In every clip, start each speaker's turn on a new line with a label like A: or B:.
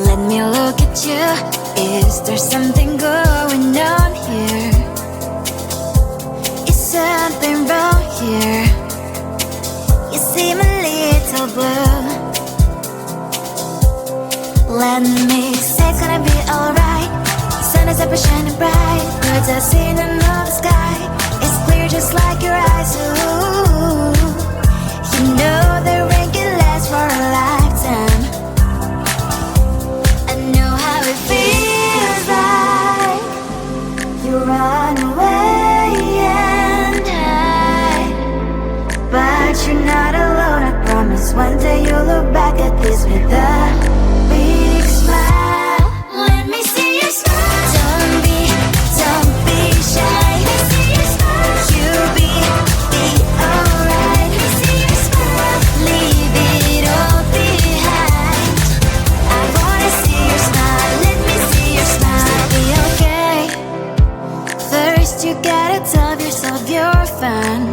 A: Let me look at you. Is there something going on here? Is something wrong here? You seem a little blue. Let me say it's gonna be alright. Sun is up and shining bright. Birds are singing in the sky. It's clear just like your eyes. Ooh, you know the rain can last for a lifetime. I know how it feels like you run away and hide, but you're not alone. I promise one day you'll look back at this with a big smile. Let me see your smile. Don't be shy. Let me see your smile. You'll be alright. Let me see your smile. Leave it all behind. I wanna see your smile. Let me see your smile. Be okay. First you gotta tell yourself you're fine.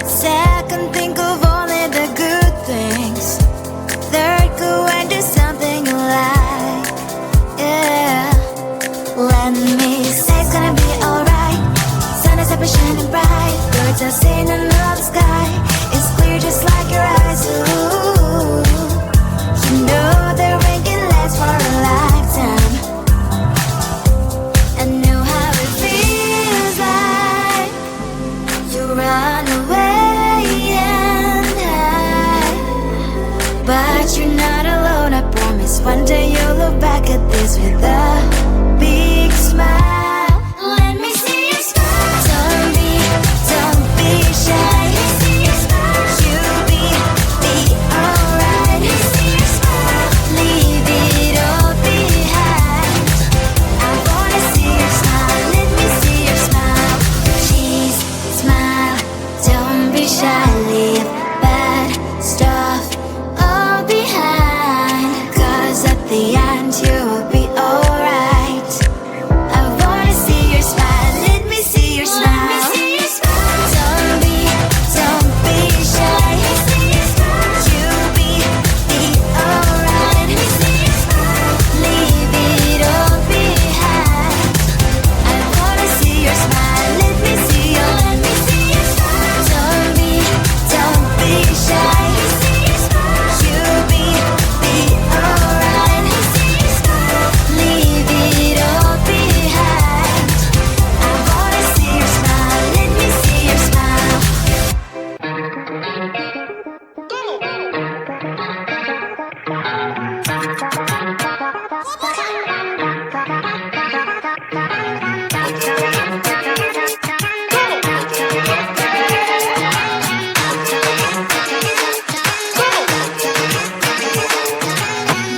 A: Second, think of only the good things. Third, go and do something you like. Yeah. Let me say it's gonna be alright. Sun is up and shining bright. Birds are singing in the sky. It's clear just like your eyes. Ooh, you know the rain can last for a lifetime. I know how it feels like you run away and hide, but you're not alone. I promise one day you'll look back at this with a big smile. Let me see your smile. Don't be shy. Let me see your smile. You'll be alright. Let me see your smile. Leave it all behind. I wanna see your smile. Let me see your smile. Please smile. Don't be shy. Leave bad stuff all behind, 'cause at the end you'll be alright. I wanna see your smile. Let me see your smile. Let me see your smile. Don't be shy. Let me see your smile. You'll be alright. Let me see your smile. Leave it all behind. I wanna see your smile. Let me see your smile. Don't be shy. Let me see your smile. You'll be alright. Let me see your smile. Leave it all behind. I wanna see your smile. Let me see your smile.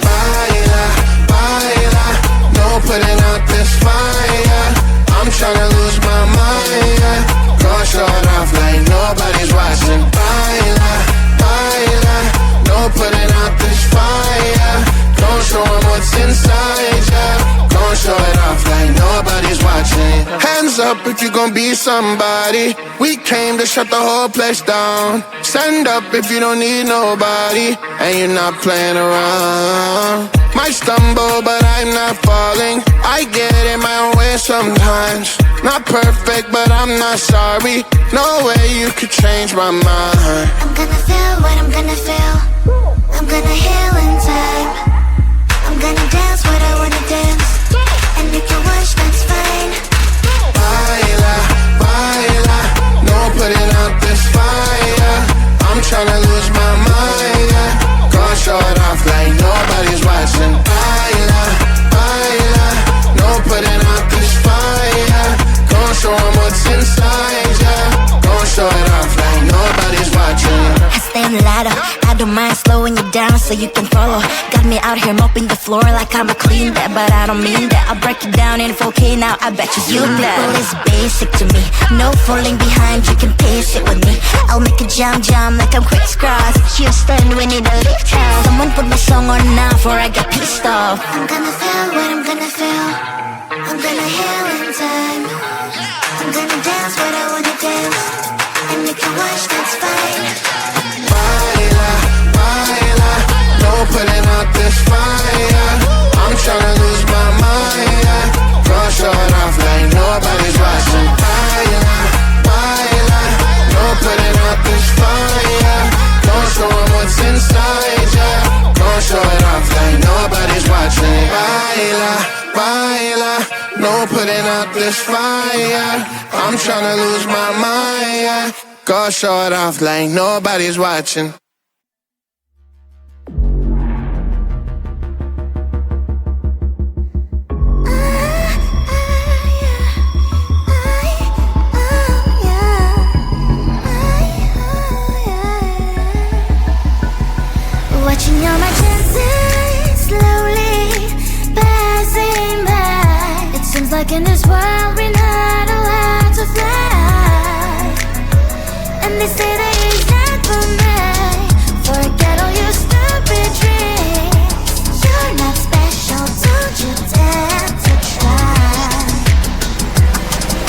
B: Baila, baila, no putting out this fire. I'm tryna lose my mind, yeah. Go short off like nobody's watching. Baila, baila, no putting out this fire. Don't show 'em what's inside, yeah. Don't show it off like nobody's watching. Hands up if you gon' be somebody. We came to shut the whole place down. Stand up if you don't need nobody, and you're not playing around. Might stumble, but I'm not falling. I get in my own way sometimes. Not perfect, but I'm not sorry. No way you could change my mind.
A: I'm gonna feel what I'm gonna feel. I'm gonna heal in time. I'm gonna dance what I wanna dance, and if you watch, that's fine.
B: Baila, baila, no putting out this fire. I'm tryna lose my mind, yeah. Go show it off like nobody's watching. Baila, baila, no putting out this fire. Go show 'em what's inside, yeah. Go show it off like nobody's watching.
A: I stand louder, I don't mind slowing you down so you can follow. Got me out here mopping the floor like I'm a clean that, but I don't mean that. I'll break it down in 4K now, I bet you glad. Well, it's basic to me, no falling behind, you can pace it with me. I'll make a jump like I'm crisscross. Houston, we need a lift house. Someone put my song on now before I get pissed off. I'm gonna feel what I'm gonna feel. I'm gonna heal in time. I'm gonna dance what I wanna dance, and if you watch, that's fine.
B: Baila, baila, no putting out this fire. out this fire. I'm tryna lose my mind, yeah. Go show it off like nobody's watching.
A: Watching all my chances slowly passing by. It seems like in this world we're not allowed to fly. And they say that it's not for me. Forget all your stupid dreams. You're not special, don't you dare to try.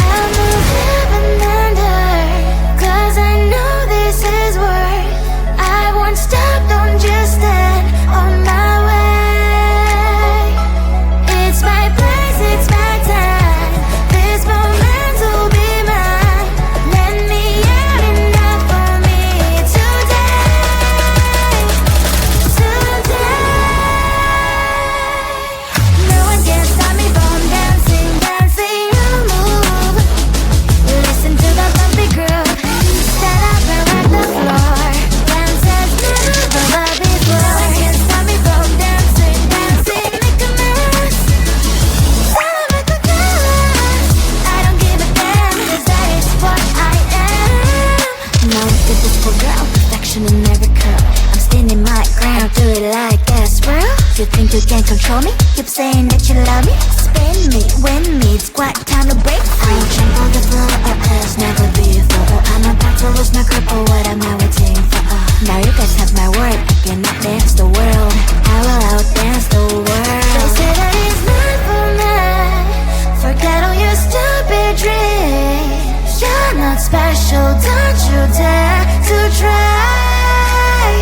A: I'll move heaven and earth, 'cause I know this is worth. I won't stop, don't just stand on my way. It's my place, it's my time. This moment will be mine. Let me out enough for me today. Today. No one can stop me from dancing, dancing, you move. Listen to the bumpy groove. Stand up and rock the floor. Dance as never before. No one can stop me from dancing, dancing, make a mess. Celebrate the colors. I don't give a damn, 'cause that is what I am. Now look at this poor girl, perfection in every curl. I'm standing my ground, do it like that, swirl. You think you can control me? Keep saying that you love me. Spin me, win me, it's quite time to break free. I'll jump on the floor as never before. I'm about to lose my grip, but what am I waiting for? Now you guys have my word, I cannot dance the world. I will outdance the world. They say that it's not for me. Forget all your stupid dreams. You're not special, don't you dare to try.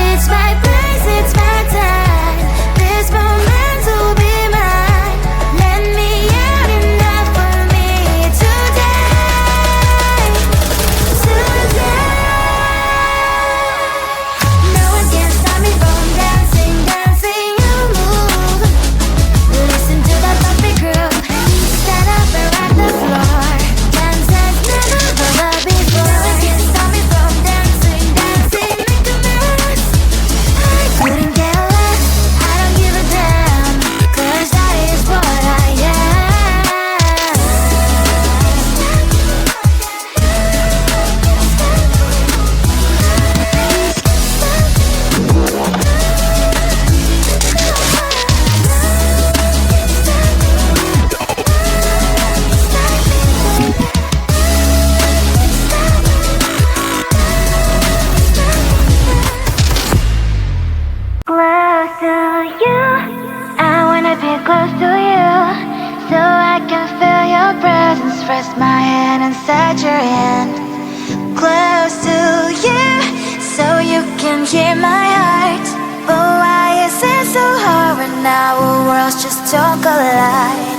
A: It's my place, it's my time. This moment will be mine. Let me out enough for me today. Today. No one can stop me from dancing, dancing, you move. Listen to the bumpy groove. Stand up and rock the floor. Dance as never before. No one can stop me from dancing, dancing, make a mess. I couldn't care less, I don't give a damn, 'cause that is what I am. Close to you, I wanna be close to you, so I can feel your presence. Rest my hand inside your hand. Close to you, so you can hear my heart. But why is it so hard when our worlds just don't collide?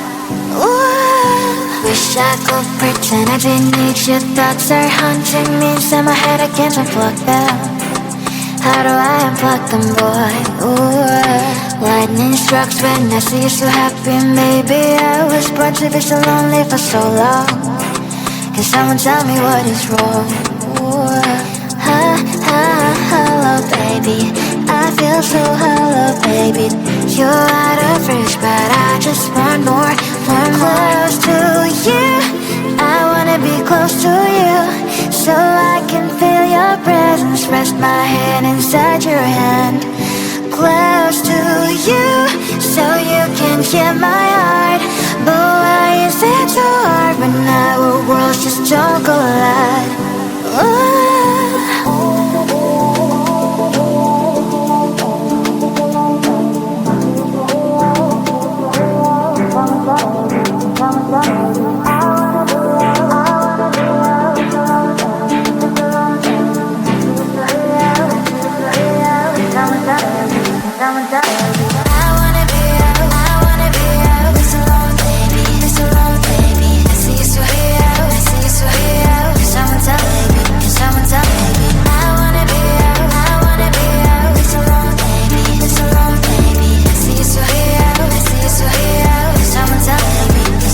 A: Ooh, wish I could pretend I didn't need you. Thoughts are haunting me inside my head, I can't unplug them. How do I unplug them, boy? Ooh, lightning strikes when I see you so happy. Maybe I was born to be so lonely for so long. Can someone tell me what is wrong? Ooh, hello, baby. I feel so hollow, baby. You're out of reach, but I just want more, close to you. I wanna be close to you, so I can feel your presence. Rest my hand inside your hand. Close to you, so you can hear my heart. But why is it so hard when our worlds just don't collide?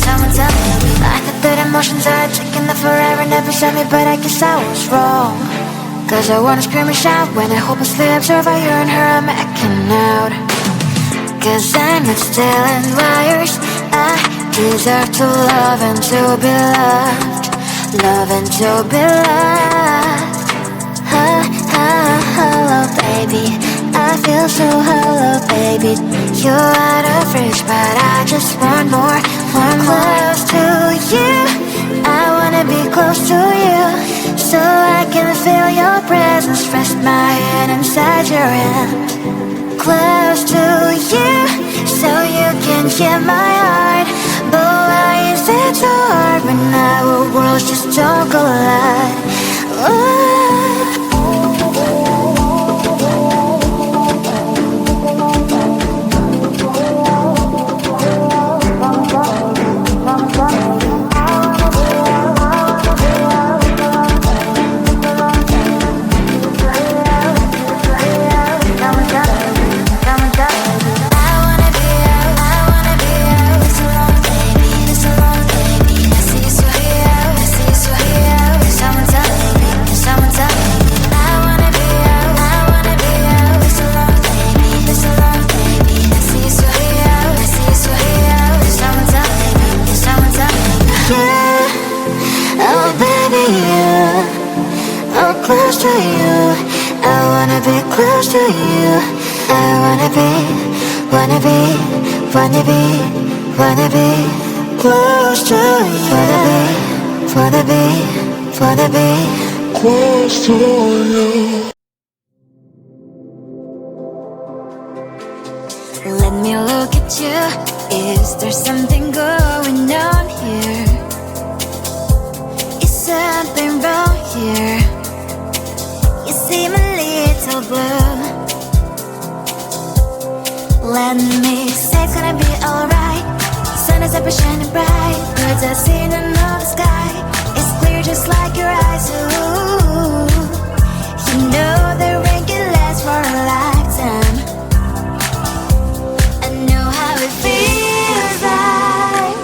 A: Someone tell me, but I guess I was wrong. Cause I wanna scream and shout when I hope I slip. So if I hear her, I'm acting out. Cause I'm not stealing wires. I deserve to love and to be loved. Love and to be loved. Hello baby, I feel so hello baby. You're out of reach, but I just want more, close to you. I wanna be close to you, so I can feel your presence. Rest my head inside your hand. Close to you, so you can hear my heart. But why is it so hard when our worlds just don't collide? Close to you, I wanna be close to you. I wanna be close to you. Wanna be close to you. Let me look at you. Is there something going on here? Is something wrong here? You seem a little blue. Let me say it's gonna be alright. Sun is up and shining bright. Birds are singing in the sky. It's clear just like your eyes. Ooh, you know the rain can last for a lifetime. I know how it feels like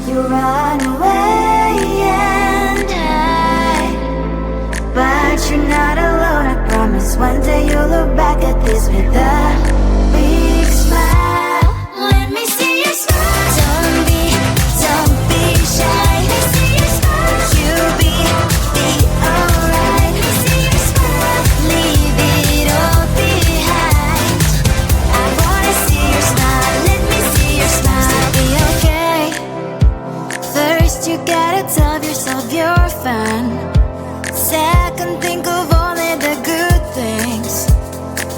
A: you run away and hide, but you're not alone. I promise one day you'll look back at this with a big smile. Let me see your smile. Don't be shy. Let me see your smile. You'll be alright. Let me see your smile. Leave it all behind. I wanna see your smile. Let me see your smile. Still be okay. First you gotta tell yourself you're fine. Second, think of only the good things.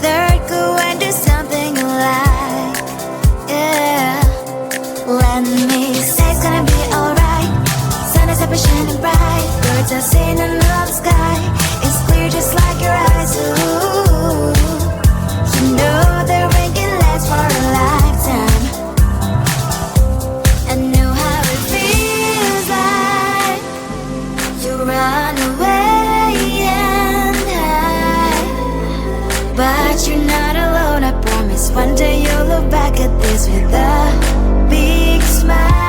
A: Third, go and do something you like. Yeah. Let me say it's gonna be alright. Sun is up and shining bright. Birds are singing in the sky. It's clear just like your eyes. Ooh, you know the rain can last for a lifetime. I know how it feels like you run away and hide, but you're not alone. I promise one day you'll look back at this with a big smile.